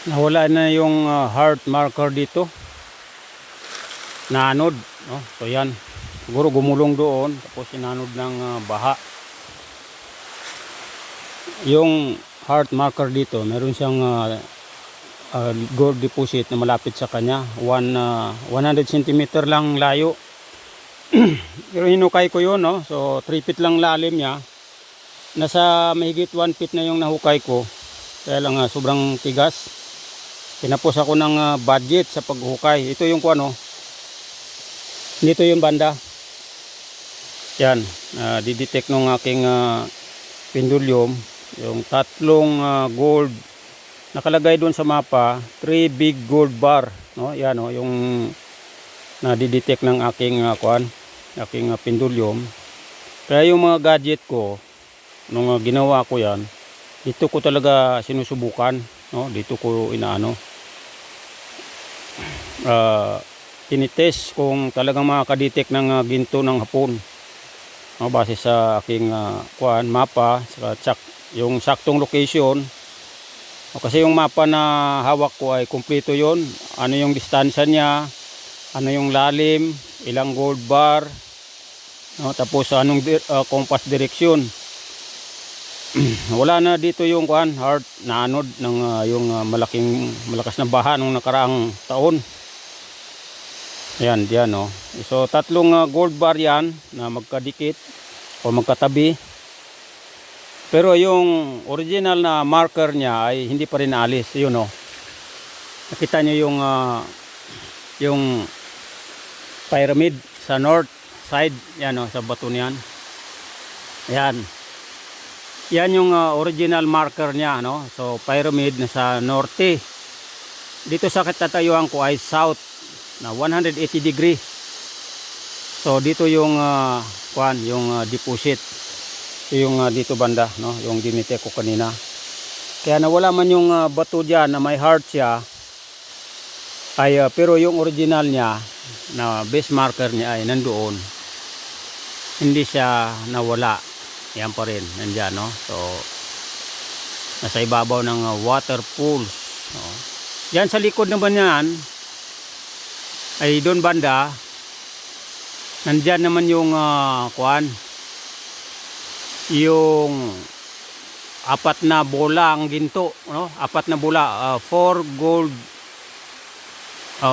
Nawala na yung heart marker dito na anod, no? So yan, siguro gumulong doon tapos sinanod ng baha. Yung heart marker dito meron siyang gold deposit na malapit sa kanya, 100 cm lang layo. Pero hinukay ko yun, no? So 3 feet lang lalim niya, nasa mahigit 1 feet na yung nahukay ko, kaya lang sobrang tigas. Tinapos ako ng budget sa paghukay. Ito yung kuano. Dito yung banda. Yan. Didetect ng aking pendulum. Yung tatlong gold. Nakalagay doon sa mapa. 3 big gold bar. No? Yan o. Yung nadidetect ng aking aking pendulum. Kaya yung mga gadget ko, nung ginawa ko yan, dito ko talaga sinusubukan. No? Dito ko inaano. Tinitest kung talagang makakadetect ng ginto ng hapon, no, base sa aking mapa, yung saktong location. Kasi yung mapa na hawak ko ay kumpleto yon, ano yung distansya niya, ano yung lalim, ilang gold bar, no, tapos anong compass direction. Wala na dito yung heart na anod ng yung malakas na baha nung nakaraang taon. Yan, diyan, no. So tatlong gold bar yan na magkadikit o magkatabi. Pero yung original na marker niya ay hindi pa rin naalis, yun, no. Nakita niyo yung pyramid sa north side, yan, no, sa bato niyan. Yan. Yan yung original marker niya, no. So pyramid na sa norte. Dito sa katatayuan ko ay south na 180 degree. So dito yung yung deposit. Yung dito banda, no, yung dinetect ko kanina. Kaya nawala man yung bato diyan na may heart siya. Ay pero yung original niya na base marker niya ay nandoon. Hindi siya nawala. Yan pa rin, nandiyan, no. So nasa ibabaw ng water pools, no. Yan sa likod naman yan ay doon banda, nandiyan naman yung yung apat na bola ang ginto, no. Apat na bola, 4 gold, 4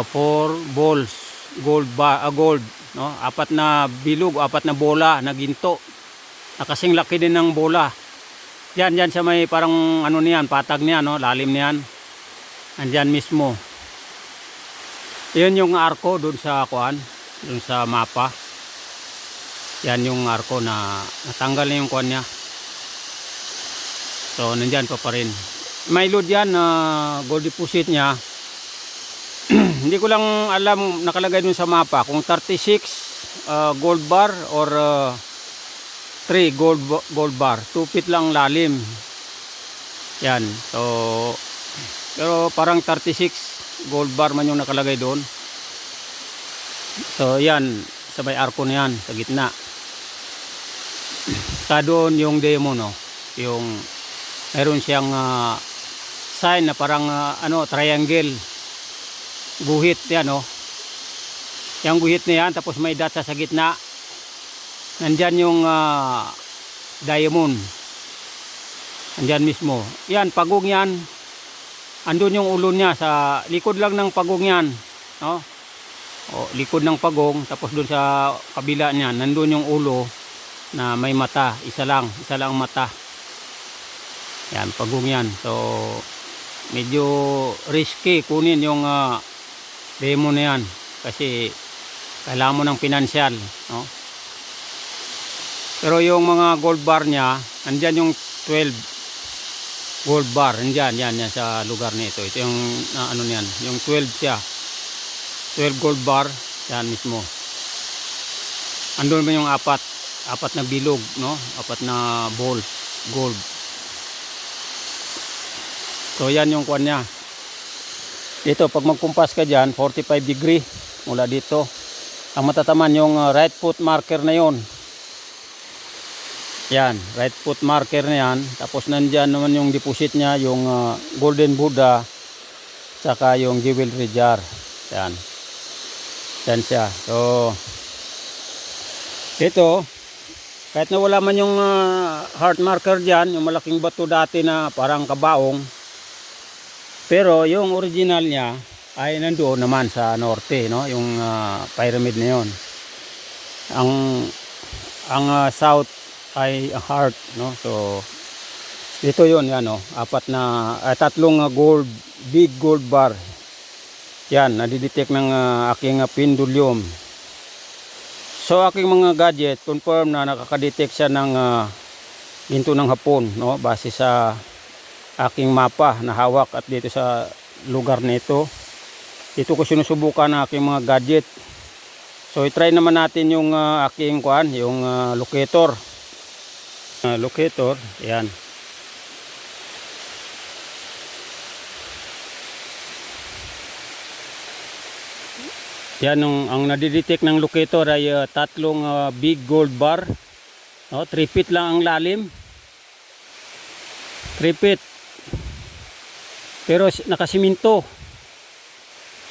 balls gold gold, no. Apat na bilog, apat na bola na ginto. Nakasing laki din ng bola. Yan sa may parang ano niyan, patag niyan, no, lalim niyan. Andiyan mismo. Yan yung arko doon sa doon sa mapa. Yan yung arko na natanggal na yung niya. So nandiyan pa rin. May load yan na gold deposit niya. Hindi ko lang alam, nakalagay doon sa mapa kung 36 gold bar or 3 gold bar, 2 feet lang lalim. Yan. So pero parang 36 gold bar man yung nakalagay doon. So yan, sa may arko na yan sa gitna. Sa doon yung demo, no, yung meron siyang sign na parang triangle, guhit yan, no. Yung guhit na yan, tapos may dot sa gitna. Nandyan yung diamond. Nandyan mismo. Yan, pagong yan. Andun yung ulo niya sa likod lang ng pagong yan, no? O, likod ng pagong, tapos dun sa kabila niyan, nandun yung ulo na may mata. Isa lang mata. Yan, pagong yan. So, medyo risky kunin yung demo na yan. Kasi kailangan mo ng pinansyal, no? Pero yung mga gold bar niya, andyan yung 12 gold bar, andyan, yan sa lugar nito. Ito yung ano niyan, yung 12 siya. 12 gold bar, yan mismo. Andun ba yung apat na bilog, no? Apat na balls, gold. So yan yung niya. Dito, pag magkumpas ka dyan, 45 degree mula dito. Ang matataman yung right foot marker na yon. Yan, right foot marker na yan. Tapos nandyan naman yung deposit niya, yung golden Buddha saka yung jewelry jar. Yan. Yan siya. So, ito, kahit na wala man yung heart marker dyan, yung malaking bato dati na parang kabaong, pero yung original niya ay nandoon naman sa norte, no? Yung pyramid na yun. Ang south ay heart, no? So, ito yun, yan, no? Tatlong big gold bar. Yan, nadidetect ng aking pendulum. So aking mga gadget, confirm na nakakadetect siya ng ginto ng hapon, no? Base sa aking mapa na hawak at dito sa lugar nito. Dito ko sinusubukan ang aking mga gadget. So i-try naman natin yung aking yung locator. Locator, yan. Yan, ang nadidetect ng locator ay tatlong big gold bar, no? 3 feet lang ang lalim, 3 feet, pero nakasiminto.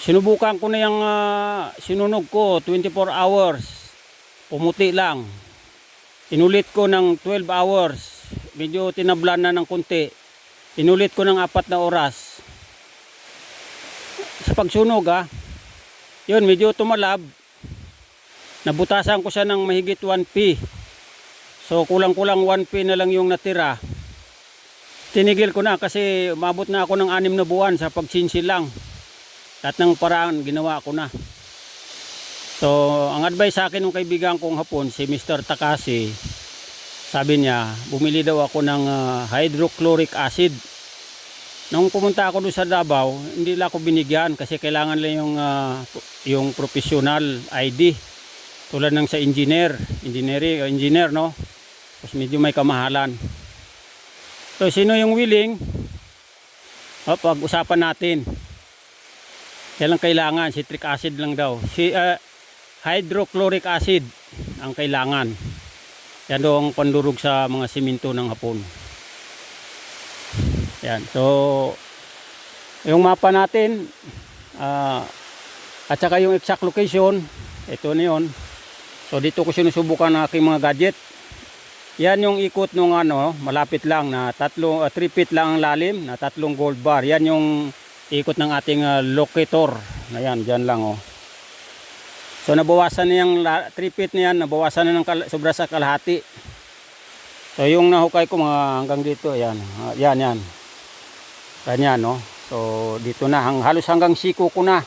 Sinubukan ko na yung sinunog ko 24 hours, pumuti lang. Inulit ko ng 12 hours, medyo tinablan na ng konti. Inulit ko ng 4 na oras sa pagsunog, yun, medyo tumalab. Nabutasan ko siya ng mahigit 1p. So kulang-kulang 1p na lang yung natira. Tinigil ko na kasi umabot na ako ng 6 na buwan sa pagsinsil lang. Lahat ng paraan ginawa ko na. So ang advice sa akin ng kaibigan kong hapon, si Mr. Takashi, sabi niya bumili daw ako ng hydrochloric acid. Nung pumunta ako doon sa Davao, hindi lang ako binigyan kasi kailangan lang yung professional ID. Tulad ng sa engineer, no? Tapos medyo may kamahalan. So sino yung willing? Pag-usapan natin. Kailan kailangan? Citric acid lang daw. Hydrochloric acid ang kailangan. Yan daw ang pandurog sa mga simento ng hapon. Yan. So yung mapa natin at saka yung exact location, ito na yun. So dito ko sinusubukan ng aking mga gadget. Yan yung ikot nung malapit lang na 3 feet lang ang lalim na tatlong gold bar. Yan yung ikot ng ating locator. Ayan, dyan lang So nabawasan na yung 3 feet na yan, nabawasan na ng sobra sa kalahati. So yung nahukay ko mga hanggang dito, ayan. Yan. Ganyan, no? So dito na, halos hanggang siko ko na.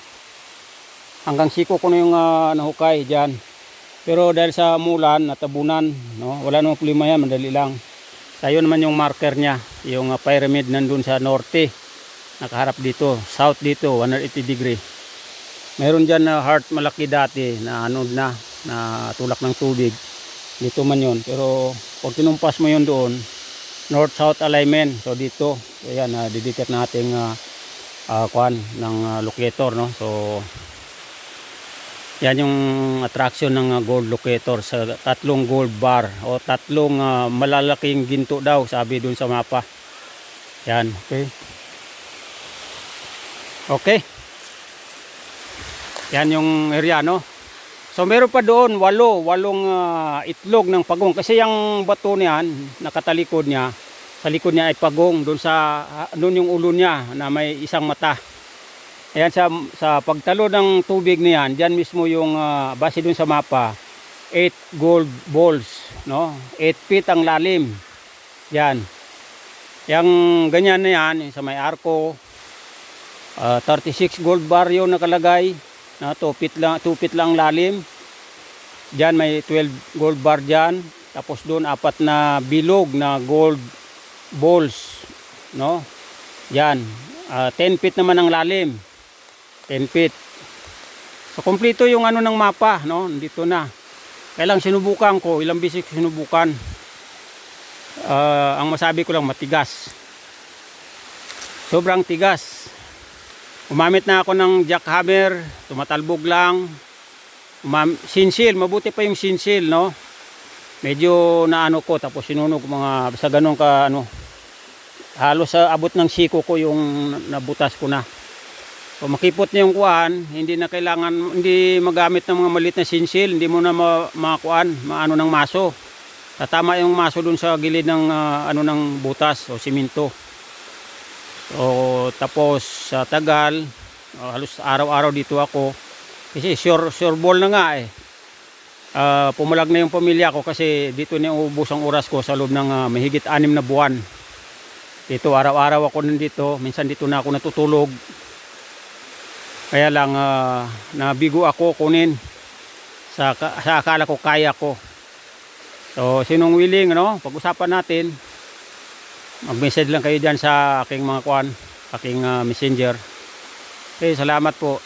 Hanggang siko ko na yung nahukay dyan. Pero dahil sa mulan, natabunan, no? Wala namang problema yan, madali lang. Tayo naman yung marker niya, yung pyramid nandun sa norte. Nakaharap dito, south dito, 180 degree. Meron dyan na heart malaki dati na na tulak ng tubig. Dito man yun. Pero pag tinumpas mo yun doon, north-south alignment. So dito, ayan, didetect natin ng locator, no? So yan yung attraction ng gold locator sa tatlong gold bar o tatlong malalaking ginto daw, sabi dun sa mapa. Yan, okay. Yan yung area, no? So meron pa doon walong itlog ng pagong kasi yung bato niyan nakatalikod niya, sa likod niya ay pagong doon yung ulo niya na may isang mata. Ayan, sa pagtalo ng tubig niyan, diyan mismo yung base doon sa mapa, 8 gold balls, no? 8 feet ang lalim. Yan. Yang ganyan na yan, sa may arko, 36 gold bar yung nakalagay. 2 feet lang lalim. Diyan may 12 gold bar diyan. Tapos doon 4 na bilog na gold balls, no? Yan. 10 feet naman ang lalim. 10 feet. So kompleto yung ng mapa, no? Dito na. Kailang sinubukan ko, ilang beses ko sinubukan. Ang masabi ko lang matigas. Sobrang tigas. Umamit na ako ng jackhammer, tumatalbog lang. Sinsil, mabuti pa yung sinsil, no? Medyo naano ko, tapos sinunog mga sa ganun ka halos sa abot ng siko ko yung nabutas ko na. Kung makipot na yung kuan, hindi na kailangan, hindi magamit ng mga maliit na sinsil, hindi mo na makuan, maano ng maso. Tatama yung maso dun sa gilid ng ano ng butas o simento. So, tapos sa tagal, halos araw-araw dito ako. Kasi sure ball na nga eh. Pumalag na yung pamilya ko kasi dito na ubos ang oras ko sa loob ng mahigit 6 na buwan. Dito araw-araw ako nandito, minsan dito na ako natutulog. Kaya lang nabigo ako kunin sa akala ko kaya ko. So sinong willing, no? Pag-usapan natin. Mag-message lang kayo diyan sa aking mga kuan, aking messenger. Okay, salamat po.